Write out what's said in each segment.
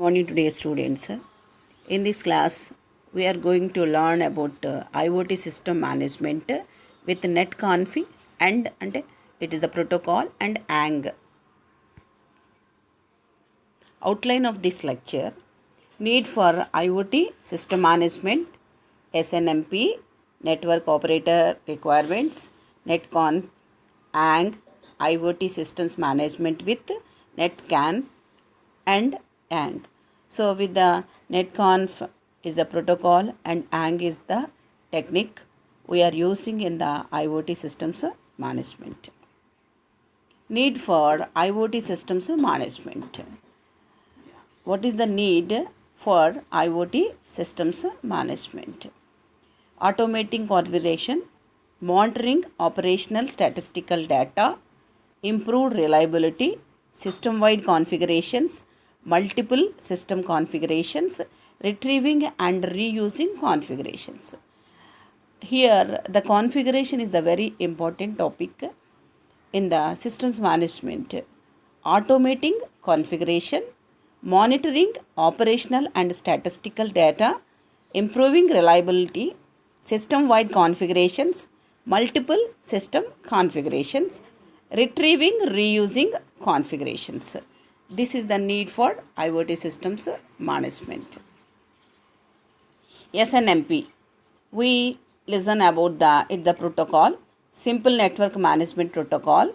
Morning today students. In this class we are going to learn about IoT system management with netconfig and it is the protocol and ANG. Outline of this lecture: need for IoT system management, SNMP, network operator requirements, netconf, ANG, IoT systems management with netcan and ANG. So with the netconf is the protocol and ANG is the technique we are using in the IoT systems management. Need for IoT systems management. What is the need for IoT systems management? Automating configuration, monitoring operational statistical data, improved reliability, system-wide configurations, multiple system configurations, retrieving and reusing configurations. Here the configuration is the very important topic in the systems management. Automating configuration, monitoring operational and statistical data, improving reliability, system-wide configurations, multiple system configurations, retrieving, reusing configurations. This is the need for IoT systems management. SNMP. We listen about the protocol, simple network management protocol,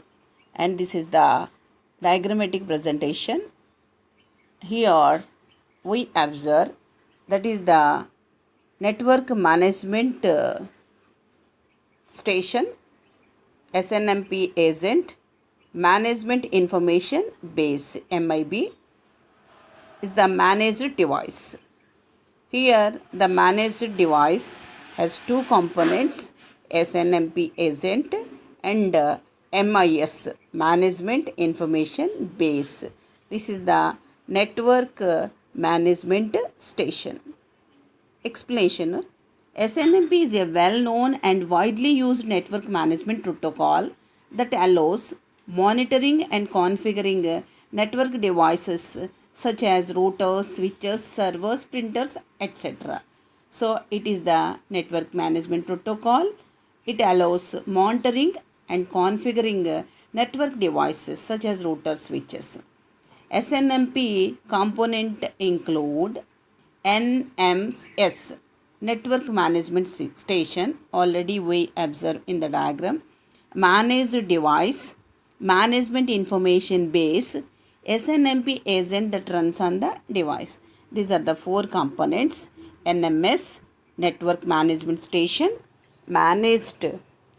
and this is the diagrammatic presentation. Here we observe that is the network management station, SNMP agent, management information base MIB is the managed device. Here the managed device has two components, SNMP agent and MIS, management information base. This is the network management station. Explanation: SNMP is a well-known and widely used network management protocol that allows monitoring and configuring network devices such as routers, switches, servers, printers, etc. So it is the network management protocol. It allows monitoring and configuring network devices such as routers, switches. SNMP component include NMS, network management station, already we observe in the diagram, managed device, management information base, SNMP agent that runs on the device. These are the four components: NMS, network management station, managed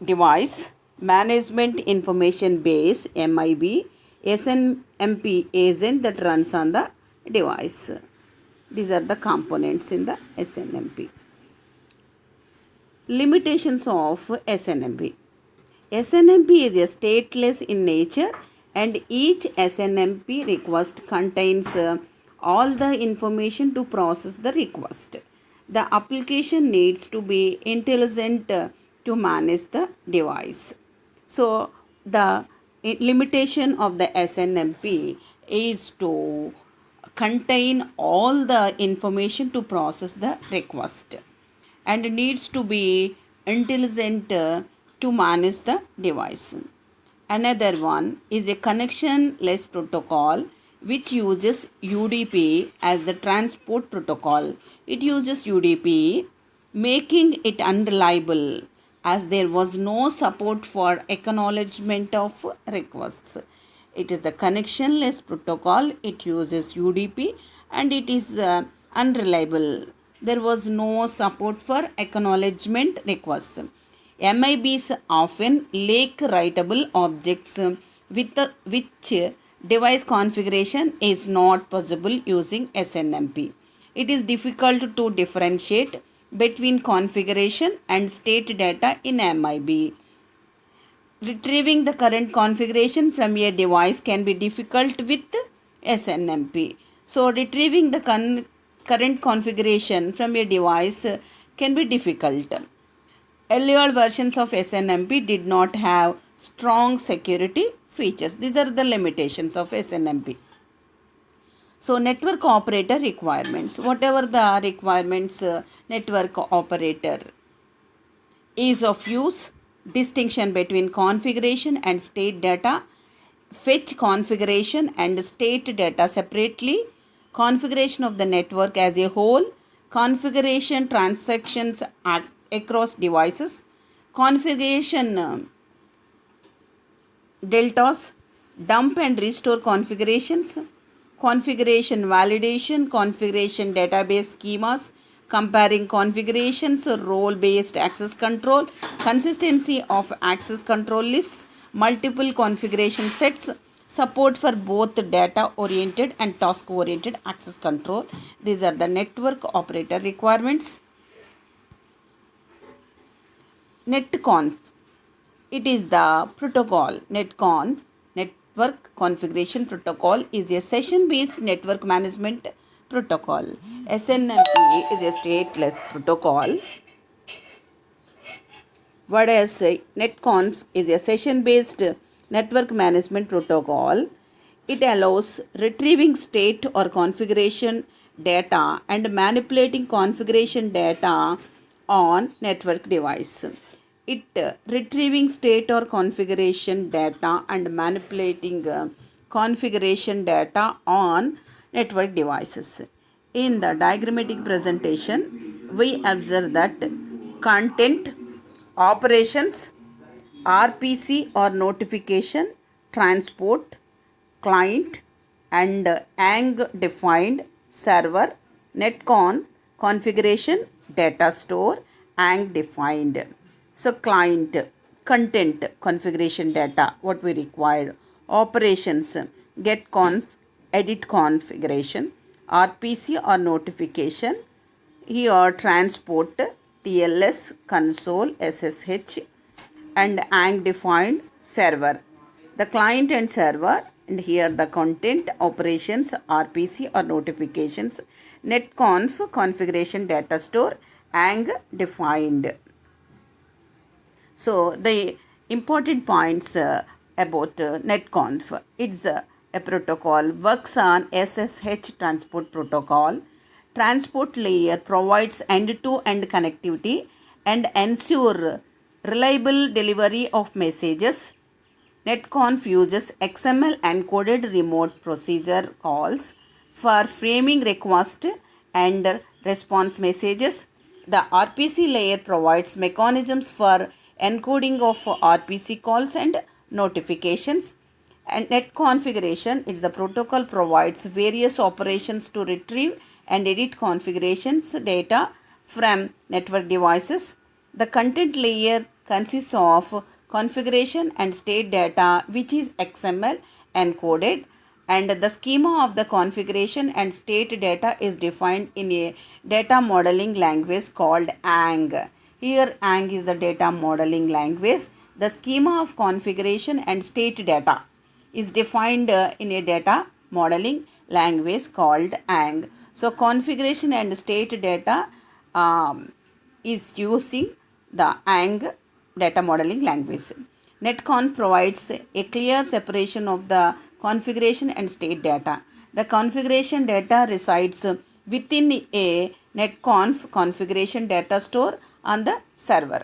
device, management information base MIB, SNMP agent that runs on the device. These are the components in the SNMP. Limitations of SNMP. SNMP is a stateless in nature and each SNMP request contains all the information to process the request. The application needs to be intelligent to manage the device. So the limitation of the SNMP is to contain all the information to process the request and needs to be intelligent to manage the device. Another one is a connectionless protocol which uses UDP as the transport protocol. It uses UDP, making it unreliable as there was no support for acknowledgement of requests. It is the connectionless protocol. It uses UDP and it is unreliable. There was no support for acknowledgement requests. MIBs often lack writable objects with which device configuration is not possible using SNMP. It is difficult to differentiate between configuration and state data in MIB. Retrieving the current configuration from a device can be difficult with SNMP. So retrieving the current configuration from a device can be difficult. Earlier versions of SNMP did not have strong security features. These are the limitations of SNMP. So network operator requirements, whatever the requirements, network operator: ease of use, distinction between configuration and state data, fetch configuration and state data separately, configuration of the network as a whole, configuration transactions across devices, configuration deltas, dump and restore configurations, configuration validation, configuration database schemas, comparing configurations, role-based access control, consistency of access control lists, multiple configuration sets, support for both data-oriented and task-oriented access control. These are the network operator requirements. NetConf. It is the protocol. NetConf, Network Configuration Protocol, is a session-based network management protocol. SNMP is a stateless protocol, whereas NetConf is a session-based network management protocol. It allows retrieving state or configuration data and manipulating configuration data on network device. Retrieving state or configuration data and manipulating configuration data on network devices. In the diagrammatic presentation, we observe that content, operations, RPC or notification, transport, client, and ANG defined server, netcon, configuration, data store, ANG defined. So client, content, configuration data, what we require, operations, get conf, edit configuration, RPC or notification, here transport, TLS, console, SSH, and ANG defined server. The client and server, and here the content, operations, RPC or notifications, netconf, configuration data store, ANG defined. So the important points about netconf: it's a protocol, works on SSH transport protocol. Transport layer provides end-to-end connectivity and ensure reliable delivery of messages. NetConf uses XML encoded remote procedure calls for framing request and response messages. The RPC layer provides mechanisms for encoding of RPC calls and notifications. And net configuration, it's the protocol provides various operations to retrieve and edit configurations data from network devices. The content layer consists of configuration and state data, which is XML encoded, and the schema of the configuration and state data is defined in a data modeling language called ANG. Here ANG is the data modeling language. The schema of configuration and state data is defined in a data modeling language called ANG. So configuration and state data is using the ANG data modeling language. NetConf provides a clear separation of the configuration and state data. The configuration data resides within a NetConf configuration data store on the server.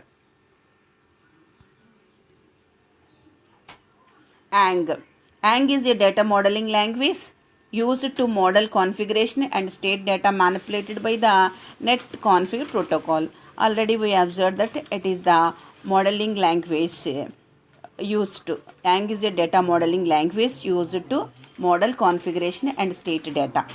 ANG. ANG is a data modeling language used to model configuration and state data manipulated by the NetConf protocol. Already we observed that it is the modeling language used to. ANG is a data modeling language used to model configuration and state data.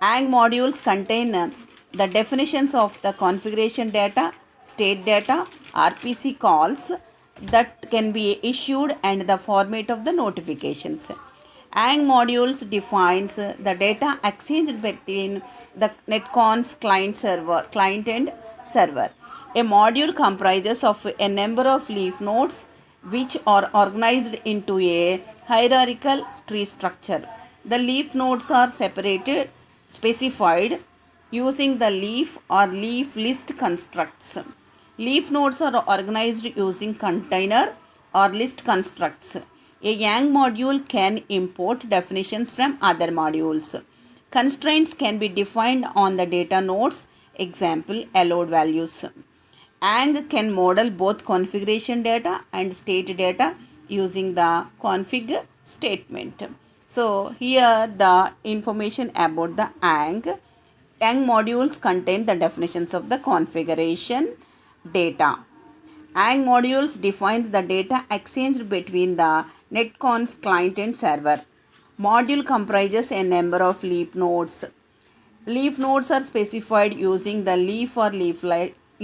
ANG modules contain the definitions of the configuration data, state data, RPC calls that can be issued and the format of the notifications. ANG modules defines the data exchanged between the NetConf client and server. A module comprises of a number of leaf nodes which are organized into a hierarchical tree structure. The leaf nodes are specified using the leaf or leaf list constructs. Leaf nodes are organized using container or list constructs. A YANG module can import definitions from other modules. Constraints can be defined on the data nodes. Example, allowed values. Ang can model both configuration data and state data using the config statement. So here the information about the Ang. Ang modules contain the definitions of the configuration data. Ang modules defines the data exchanged between the netconf client and server. Module comprises a number of leaf nodes. Leaf nodes are specified using the leaf or leaf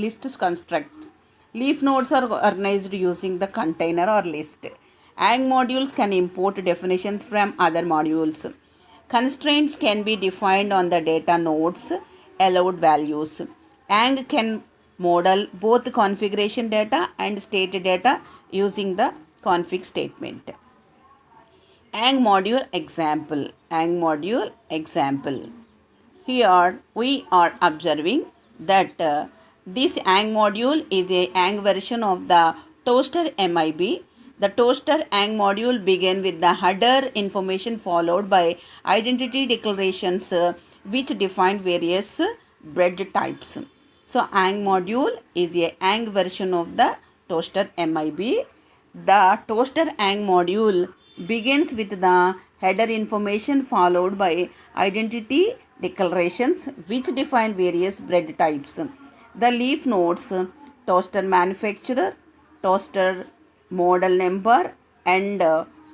list construct. Leaf nodes are organized using the container or list. Ang modules can import definitions from other modules. Constraints can be defined on the data nodes, allowed values. Ang can model both configuration data and state data using the config statement. Ang module example. Ang module example. Here we are observing that this Ang module is a Ang version of the toaster MIB. The toaster Ang module began with the header information followed by identity declarations which define various bread types. So Ang module is a Ang version of the toaster MIB. The toaster Ang module begins with the header information followed by identity declarations which define various bread types. The leaf nodes, toaster manufacturer, toaster model number and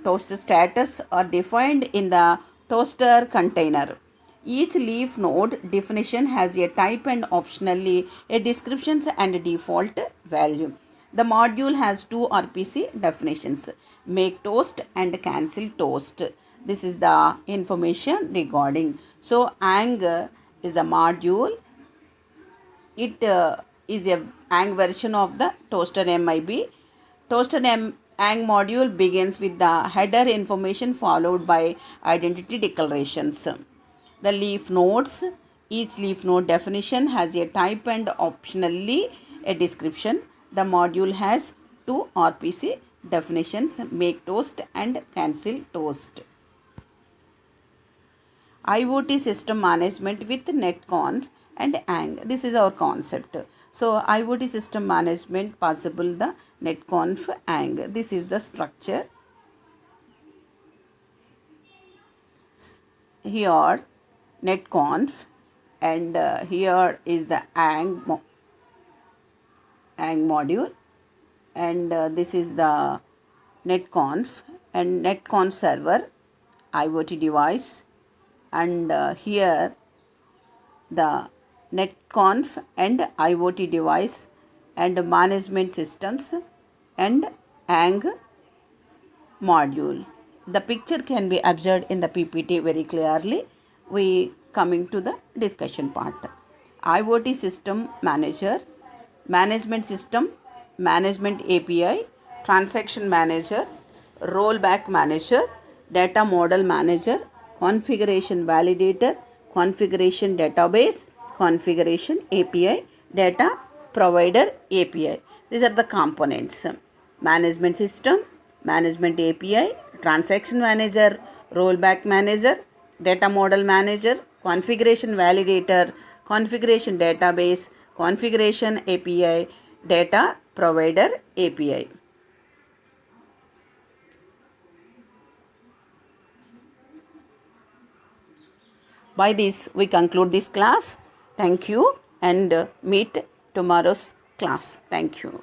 toaster status are defined in the toaster container. Each leaf node definition has a type and optionally a description and default value. The module has two RPC definitions, make toast and cancel toast. This is the information regarding. So Ang is the module. It is a Ang version of the toaster MIB. Toaster Ang module begins with the header information followed by identity declarations. The leaf nodes, each leaf node definition has a type and optionally a description. The module has two RPC definitions, make toast and cancel toast. IoT system management with netconf and Ang. This is our concept. So IoT system management possible the netconf Ang. This is the structure. Here netconf and here is the Ang module and this is the netconf and netconf server IoT device and here the netconf and IoT device and management systems and Ang module. The picture can be observed in the PPT very clearly. We coming to the discussion part. IoT system manager, management system, management API, transaction manager, rollback manager, data model manager, configuration validator, configuration database, configuration API, data provider API. These are the components. Management system, management API, transaction manager, rollback manager, data model manager, configuration validator, configuration database, configuration API, data provider API. By this, we conclude this class. Thank you and meet tomorrow's class. Thank you.